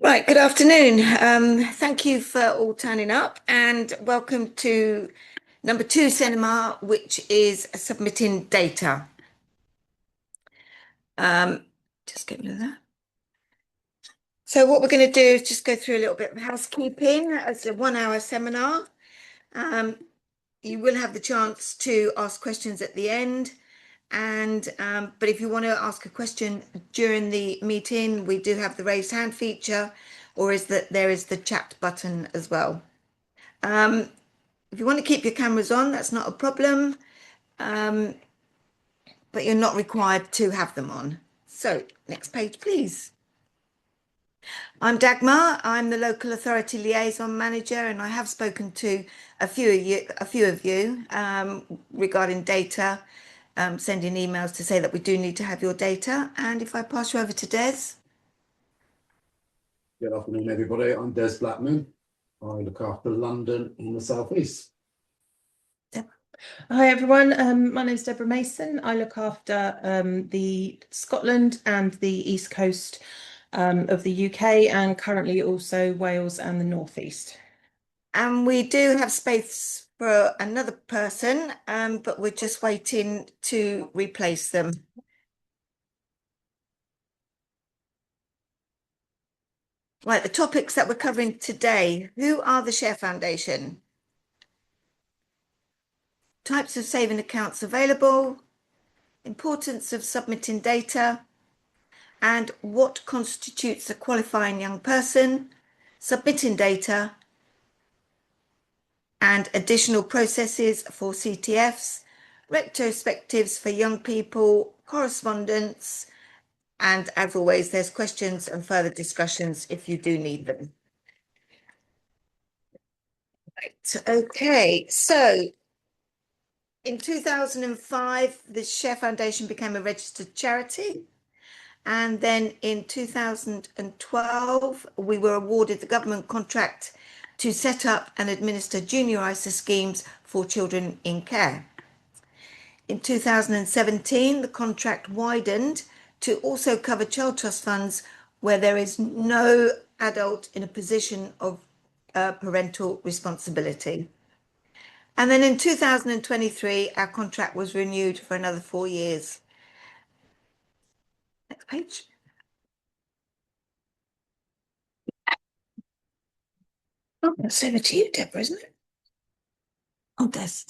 Right, good afternoon. Thank you for all turning up and welcome to number 2 seminar, which is submitting data. Just get rid of that. So what we're going to do is just go through a little bit of housekeeping. It's a 1-hour seminar. You will have the chance to ask questions at the end. But if you want to ask a question during the meeting, we do have the raised hand feature, or there is the chat button as well. If you want to keep your cameras on, that's not a problem, but you're not required to have them on. So next page, please. I'm Dagmar. I'm the local authority liaison manager, and I have spoken to a few of you regarding data, sending emails to say that we do need to have your data. And if I pass you over to Des. Good afternoon, everybody. I'm Des Blackman. I look after London in the southeast. Hi everyone, my name is Deborah Mason. I look after the Scotland and the East Coast of the UK, and currently also Wales and the North East. And we do have space for another person, but we're just waiting to replace them. Right, the topics that we're covering today. Who are the Share Foundation? Types of saving accounts available, importance of submitting data, and what constitutes a qualifying young person, submitting data, and additional processes for CTFs, retrospectives for young people, correspondence, and as always, there's questions and further discussions if you do need them. Right, okay, so in 2005, the Share Foundation became a registered charity. And then in 2012, we were awarded the government contract to set up and administer junior ISA schemes for children in care. In 2017, the contract widened to also cover child trust funds where there is no adult in a position of parental responsibility. And then in 2023, our contract was renewed for another 4 years. Next page. Oh, that's over to you, Deborah, isn't it? Oh, Des.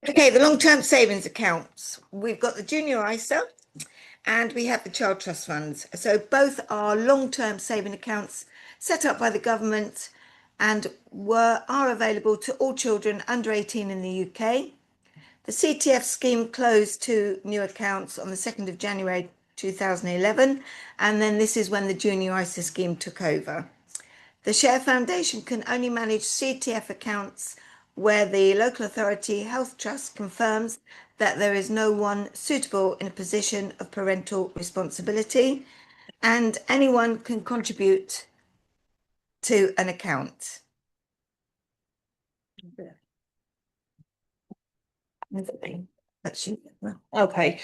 Okay, the long-term savings accounts. We've got the junior ISA and we have the child trust funds. So both are long-term saving accounts set up by the government and are available to all children under 18 in the UK. The CTF scheme closed to new accounts on the 2nd of January 2011, and then this is when the junior ISA scheme took over. The Share Foundation can only manage CTF accounts where the local authority health trust confirms that there is no one suitable in a position of parental responsibility, and anyone can contribute to an account. Okay,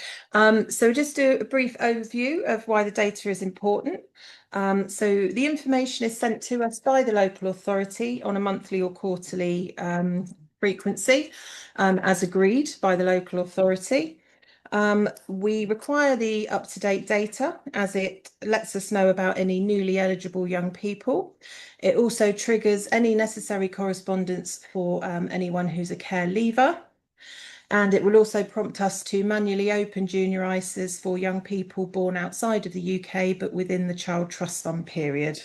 so just do a brief overview of why the data is important. So the information is sent to us by the local authority on a monthly or quarterly frequency, as agreed by the local authority. We require the up-to-date data as it lets us know about any newly eligible young people. It also triggers any necessary correspondence for anyone who's a care leaver. And it will also prompt us to manually open junior ISAs for young people born outside of the UK, but within the child trust fund period.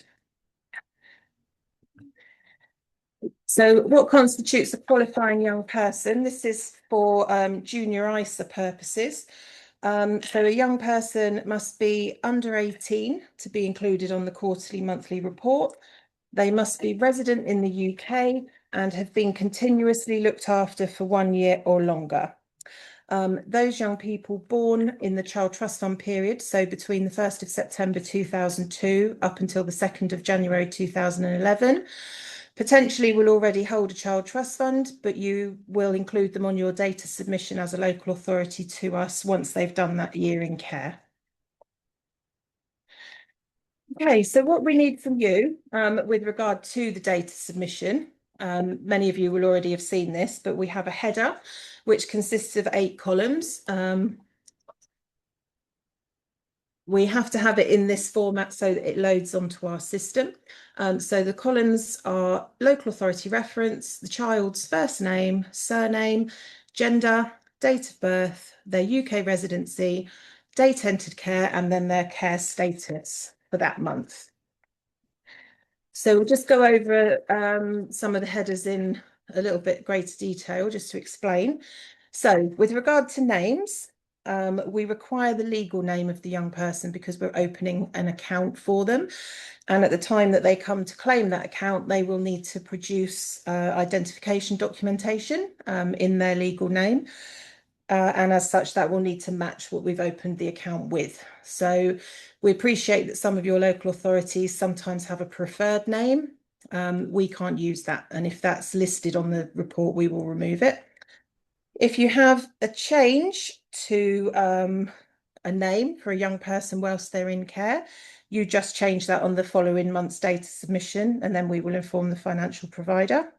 So what constitutes a qualifying young person? This is for junior ISA purposes. So a young person must be under 18 to be included on the quarterly monthly report. They must be resident in the UK and have been continuously looked after for 1 year or longer. Those young people born in the child trust fund period, so between the 1st of September 2002 up until the 2nd of January 2011, potentially will already hold a child trust fund, but you will include them on your data submission as a local authority to us once they've done that year in care. Okay, so what we need from you with regard to the data submission, many of you will already have seen this, but we have a header which consists of 8 columns. We have to have it in this format so that it loads onto our system. So the columns are local authority reference, the child's first name, surname, gender, date of birth, their UK residency, date entered care, and then their care status for that month. So we'll just go over some of the headers in a little bit greater detail just to explain. So with regard to names, we require the legal name of the young person because we're opening an account for them. And at the time that they come to claim that account, they will need to produce identification documentation in their legal name. And as such, that will need to match what we've opened the account with. So we appreciate that some of your local authorities sometimes have a preferred name. We can't use that. And if that's listed on the report, we will remove it. If you have a change to a name for a young person whilst they're in care, you just change that on the following month's data submission, and then we will inform the financial provider.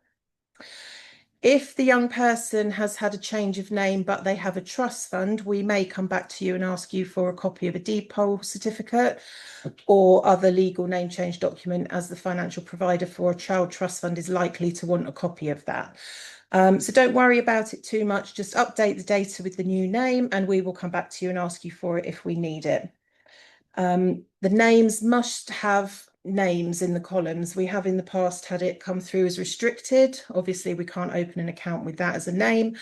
If the young person has had a change of name, but they have a trust fund, we may come back to you and ask you for a copy of a deed poll certificate or other legal name change document, as the financial provider for a child trust fund is likely to want a copy of that. So don't worry about it too much. Just update the data with the new name and we will come back to you and ask you for it if we need it. The names must have names in the columns. We have in the past had it come through as restricted. Obviously, we can't open an account with that as a name.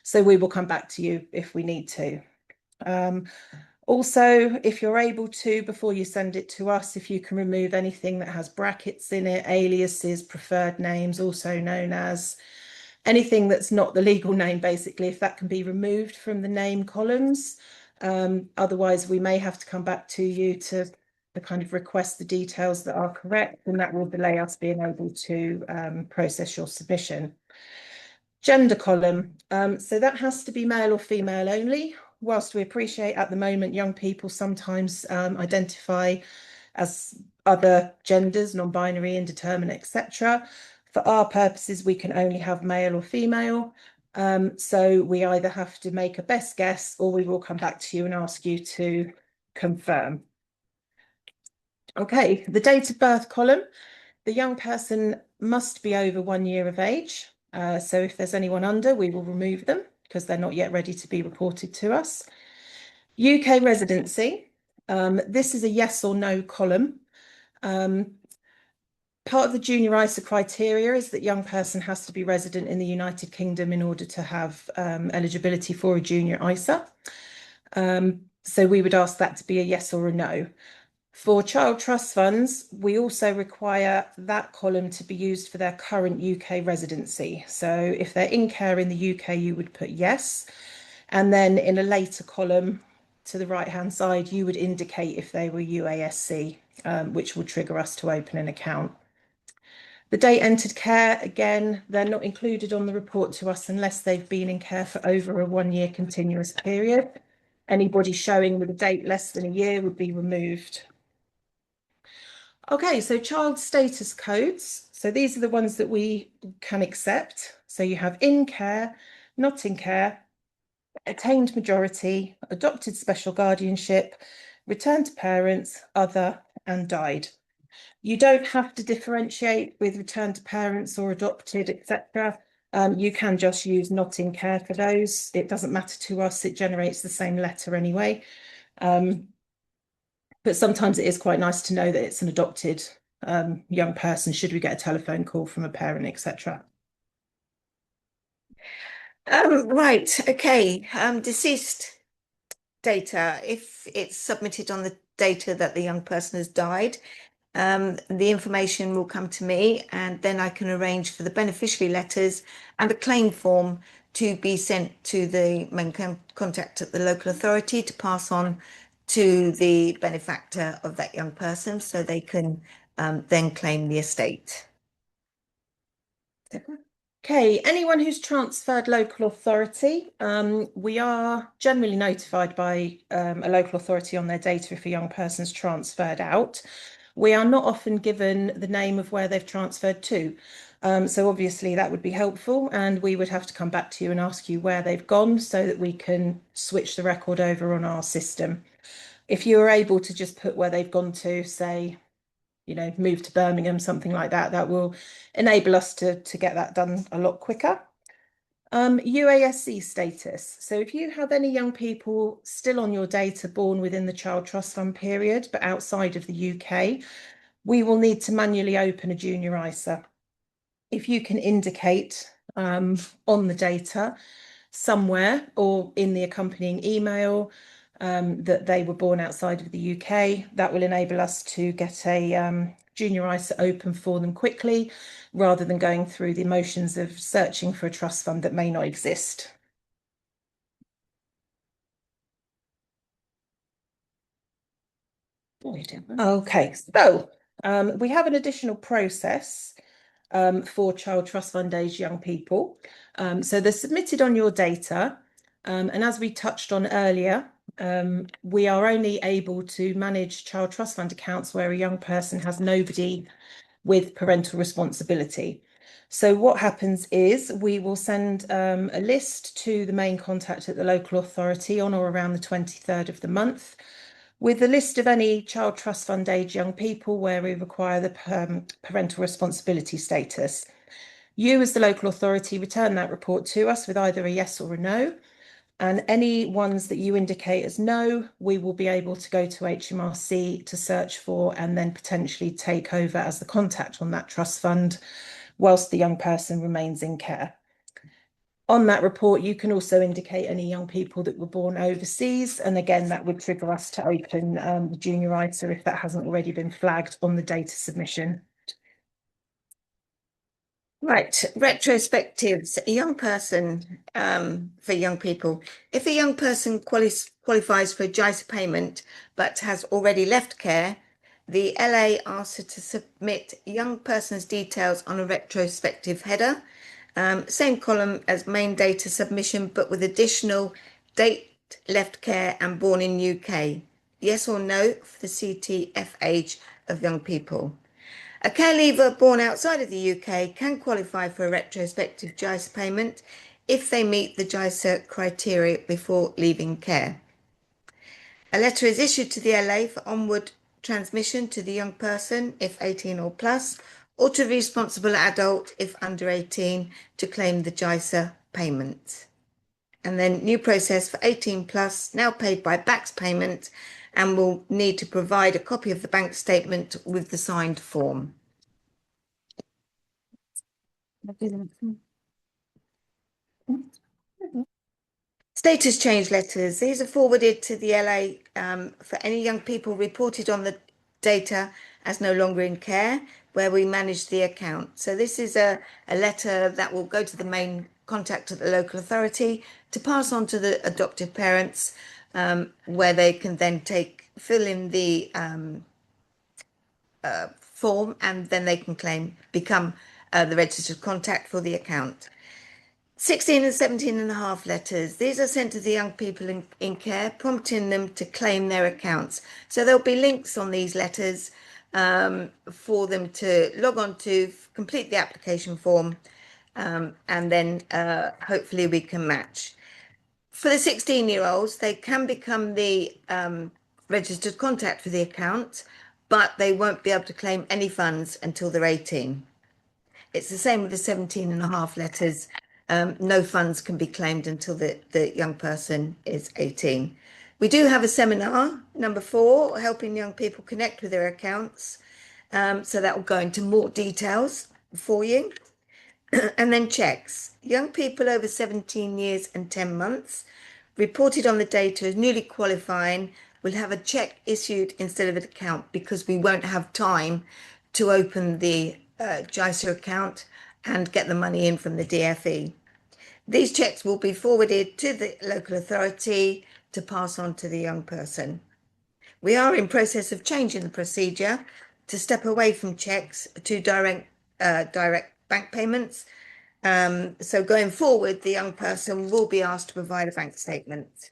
So we will come back to you if we need to. Also, if you're able to, before you send it to us, if you can remove anything that has brackets in it, aliases, preferred names, also known as, anything that's not the legal name, basically, if that can be removed from the name columns. Otherwise, we may have to come back to you to kind of request the details that are correct, and that will delay us being able to process your submission. Gender column. So that has to be male or female only. Whilst we appreciate at the moment young people sometimes identify as other genders, non-binary, indeterminate, etc. For our purposes, we can only have male or female. So we either have to make a best guess or we will come back to you and ask you to confirm. Okay, the date of birth column. The young person must be over 1 year of age. So if there's anyone under, we will remove them because they're not yet ready to be reported to us. UK residency. This is a yes or no column. Part of the junior ISA criteria is that young person has to be resident in the United Kingdom in order to have eligibility for a junior ISA. So we would ask that to be a yes or a no. For child trust funds, we also require that column to be used for their current UK residency. So if they're in care in the UK, you would put yes. And then in a later column to the right-hand side, you would indicate if they were UASC, which will trigger us to open an account. The date entered care, again, they're not included on the report to us unless they've been in care for over a 1 year continuous period. Anybody showing with a date less than a year would be removed. Okay, so child status codes. So these are the ones that we can accept. So you have in care, not in care, attained majority, adopted special guardianship, returned to parents, other, and died. You don't have to differentiate with returned to parents or adopted, etc. You can just use not in care for those. It doesn't matter to us. It generates the same letter anyway. But sometimes it is quite nice to know that it's an adopted young person, should we get a telephone call from a parent, etc. Right, okay. Deceased data, if it's submitted on the data that the young person has died, the information will come to me and then I can arrange for the beneficiary letters and a claim form to be sent to the main contact at the local authority to pass on to the benefactor of that young person so they can then claim the estate. Okay, anyone who's transferred local authority, we are generally notified by a local authority on their data if a young person's transferred out. We are not often given the name of where they've transferred to. So obviously that would be helpful, and we would have to come back to you and ask you where they've gone so that we can switch the record over on our system. If you are able to just put where they've gone to, say, move to Birmingham, something like that, that will enable us to get that done a lot quicker. UASC status. So if you have any young people still on your data born within the Child Trust Fund period, but outside of the UK, we will need to manually open a junior ISA. If you can indicate on the data somewhere or in the accompanying email that they were born outside of the UK, that will enable us to get a junior ISA open for them quickly, rather than going through the motions of searching for a trust fund that may not exist. Okay, so we have an additional process for Child Trust Fund age young people. So they're submitted on your data. And as we touched on earlier, we are only able to manage Child Trust Fund accounts where a young person has nobody with parental responsibility. So what happens is we will send a list to the main contact at the local authority on or around the 23rd of the month, with a list of any Child Trust Fund age young people where we require the parental responsibility status. You, as the local authority, return that report to us with either a yes or a no. And any ones that you indicate as no, we will be able to go to HMRC to search for and then potentially take over as the contact on that trust fund whilst the young person remains in care. On that report, you can also indicate any young people that were born overseas. And again, that would trigger us to open the junior ISA if that hasn't already been flagged on the data submission. Right, retrospectives, a young person, for young people. If a young person qualifies for a JISA payment but has already left care, the LA asks her to submit young person's details on a retrospective header. Same column as main data submission, but with additional date, left care and born in UK. Yes or no for the CTF age of young people. A care leaver born outside of the UK can qualify for a retrospective JISA payment if they meet the JISA criteria before leaving care. A letter is issued to the LA for onward transmission to the young person if 18 or plus, or to the responsible adult if under 18 to claim the JISA payment. And then new process for 18 plus, now paid by BACS payment, and will need to provide a copy of the bank statement with the signed form. Status change letters. These are forwarded to the LA for any young people reported on the data as no longer in care, where we manage the account. So this is a letter that will go to the main contact at the local authority to pass on to the adoptive parents, where they can then fill in the form, and then they can become the registered contact for the account. 16 and 17 and a half letters. These are sent to the young people in care, prompting them to claim their accounts. So there'll be links on these letters for them to log on to, complete the application form, and then hopefully we can match. For the 16-year-olds, they can become the registered contact for the account, but they won't be able to claim any funds until they're 18. It's the same with the 17 and a half letters. No funds can be claimed until the young person is 18. We do have a seminar, number 4, helping young people connect with their accounts. So that will go into more details for you. And then checks. Young people over 17 years and 10 months reported on the data as newly qualifying will have a check issued instead of an account, because we won't have time to open the JISA account and get the money in from the DFE. These checks will be forwarded to the local authority to pass on to the young person. We are in process of changing the procedure to step away from checks to direct bank payments, So going forward, the young person will be asked to provide a bank statement.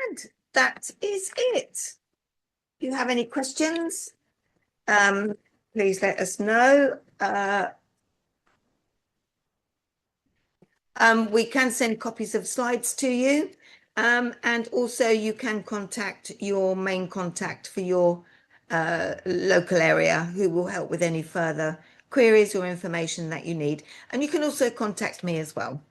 And that is it. If you have any questions, please let us know. We can send copies of slides to you. And also you can contact your main contact for your local area, who will help with any further queries or information that you need. And you can also contact me as well.